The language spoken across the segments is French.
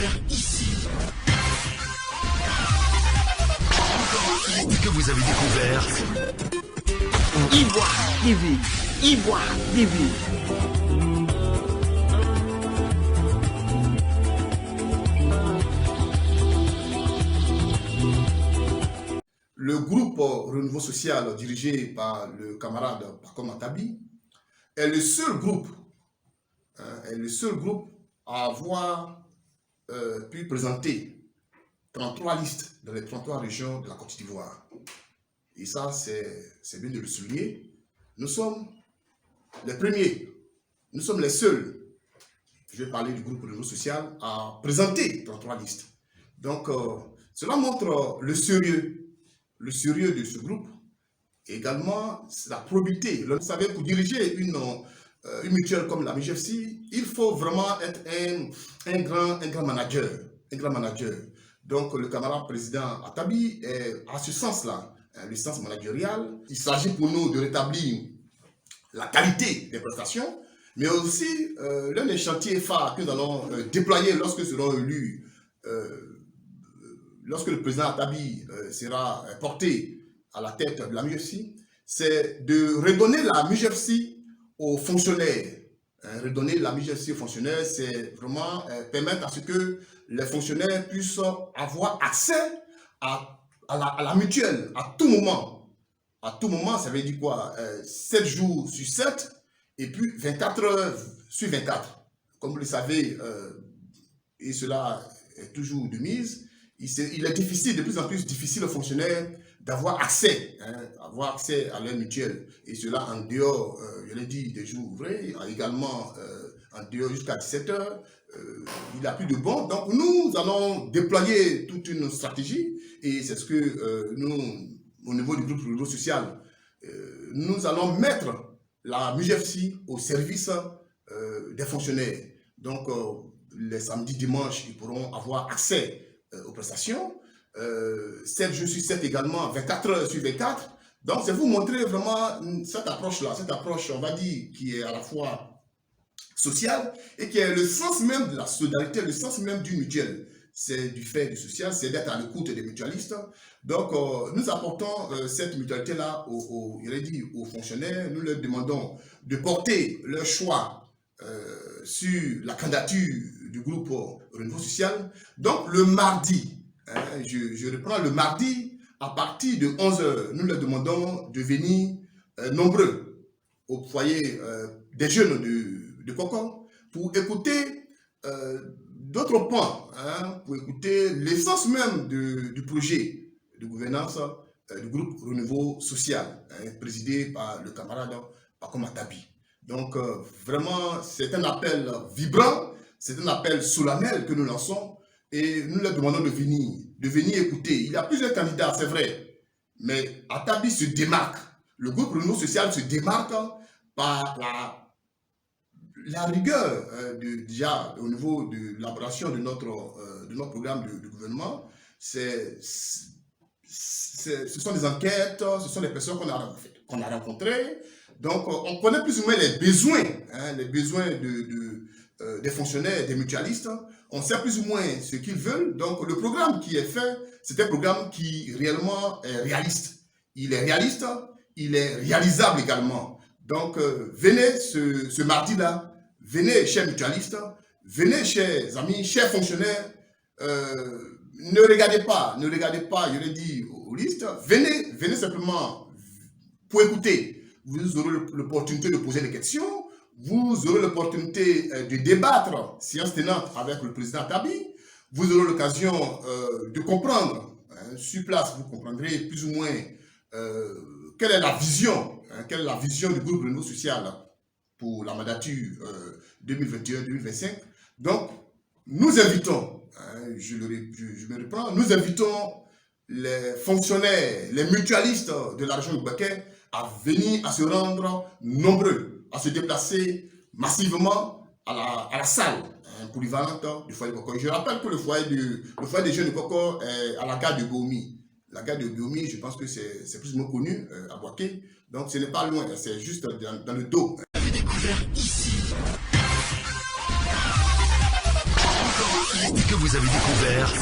découvert ici. Que vous avez découvert Ivoire TV. Ivoire TV. Le groupe Renouveau Social dirigé par le camarade Paco Matabi est le seul groupe à avoir pu présenter 33 listes dans les 33 régions de la Côte d'Ivoire. Et ça, c'est bien de le souligner. Nous sommes les premiers, nous sommes les seuls, je vais parler du groupe Renouveau Social, à présenter 33 listes. Donc, cela montre le sérieux de ce groupe. Et également, la probité. Vous savez, pour diriger une mutuelle comme la MUJEFSI, il faut vraiment être un grand manager. Donc, le camarade président Atabi est à ce sens-là, le sens managérial. Il s'agit pour nous de rétablir la qualité des prestations, mais aussi l'un des chantiers phares que nous allons déployer lorsque seront élus, lorsque le président Atabi sera porté à la tête de la MUJEFSI, c'est de redonner la MUJEFSI aux fonctionnaires. Redonner la MUJEFSI aux fonctionnaires, c'est vraiment permettre à ce que les fonctionnaires puissent avoir accès à la mutuelle à tout moment. À tout moment, ça veut dire quoi? 7 jours sur 7 et puis 24 heures sur 24. Comme vous le savez, et cela est toujours de mise, il est difficile, de plus en plus difficile aux fonctionnaires d'avoir accès, à leur mutuelle. Et cela en dehors, je l'ai dit, des jours ouvrés, également en dehors jusqu'à 17 heures. Il n'y a plus de bon. Donc nous allons déployer toute une stratégie et c'est ce que nous, au niveau du groupe Renouveau Social, nous allons mettre la MUJEFSI au service des fonctionnaires. Donc les samedis, dimanches, ils pourront avoir accès aux prestations. 7 jours sur 7 également, 24 heures sur 24. Donc, c'est vous montrer vraiment cette approche-là, on va dire, qui est à la fois sociale et qui est le sens même de la solidarité, le sens même du mutuel. C'est du fait du social, c'est d'être à l'écoute des mutualistes. Donc, nous apportons cette mutualité-là aux fonctionnaires. Nous leur demandons de porter leur choix sur la candidature du groupe Renouveau Social. Donc, le mardi, je reprends le mardi, à partir de 11 h, nous leur demandons de venir nombreux au foyer des jeunes de Koko pour écouter d'autres points, pour écouter l'essence même du projet de gouvernance du groupe Renouveau Social, présidé par le camarade Paco Matabi. Donc, vraiment, c'est un appel vibrant, c'est un appel solennel que nous lançons. Et nous leur demandons de venir écouter. Il y a plusieurs candidats, c'est vrai. Mais Atabi se démarque. Le groupe Renouveau Social se démarque par la rigueur déjà au niveau de l'élaboration de notre programme de gouvernement. Ce sont des enquêtes, ce sont des personnes qu'on a rencontrées. Donc, on connaît plus ou moins les besoins des fonctionnaires, des mutualistes. On sait plus ou moins ce qu'ils veulent. Donc, le programme qui est fait, c'est un programme qui réellement est réaliste. Il est réaliste, il est réalisable également. Donc, venez ce mardi-là, venez chers mutualistes, venez chers amis, chers fonctionnaires. Ne regardez pas, je l'ai dit aux listes. Venez simplement pour écouter. Vous aurez l'opportunité de poser des questions. Vous aurez l'opportunité de débattre, séance tenante, avec le président Atabi. Vous aurez l'occasion de comprendre, sur place, vous comprendrez plus ou moins quelle est la vision du groupe Renouveau Social pour la mandature 2021-2025. Donc, nous invitons, je me reprends, nous invitons les fonctionnaires, les mutualistes de la région de Bouaké à venir, à se rendre nombreux, à se déplacer massivement à la salle polyvalente du foyer de Koko. Je rappelle que le foyer des jeunes de Koko est à la gare de Boumi. La gare de Boumi, je pense que c'est plus ou moins connu à Bouaké. Donc ce n'est pas loin, c'est juste dans le dos. Vous avez découvert ici. que vous avez découvert.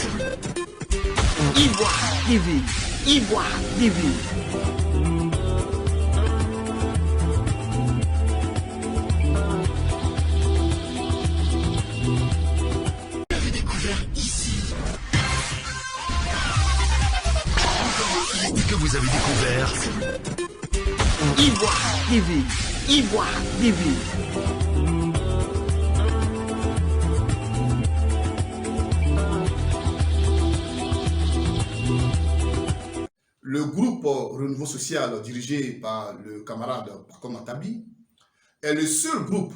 Ivoire TV. Ivoire TV. Vous avez découvert ici. Que vous avez découvert. Ivoire TV. Ivoire TV. Le groupe Renouveau Social dirigé par le camarade Paco Matabi est le seul groupe,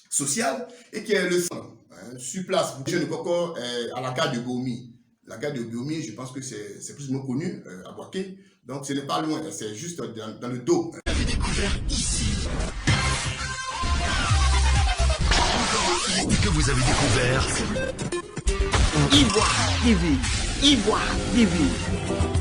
social et qui est le seul sur place. Je ne vois encore à la gare de Bomi. La gare de Bomi, je pense que c'est plus ou moins connu à Boaké. Donc ce n'est pas loin, c'est juste dans le dos. Vous avez découvert ici. Que vous avez découvert. Ivoire TV. Ivoire TV.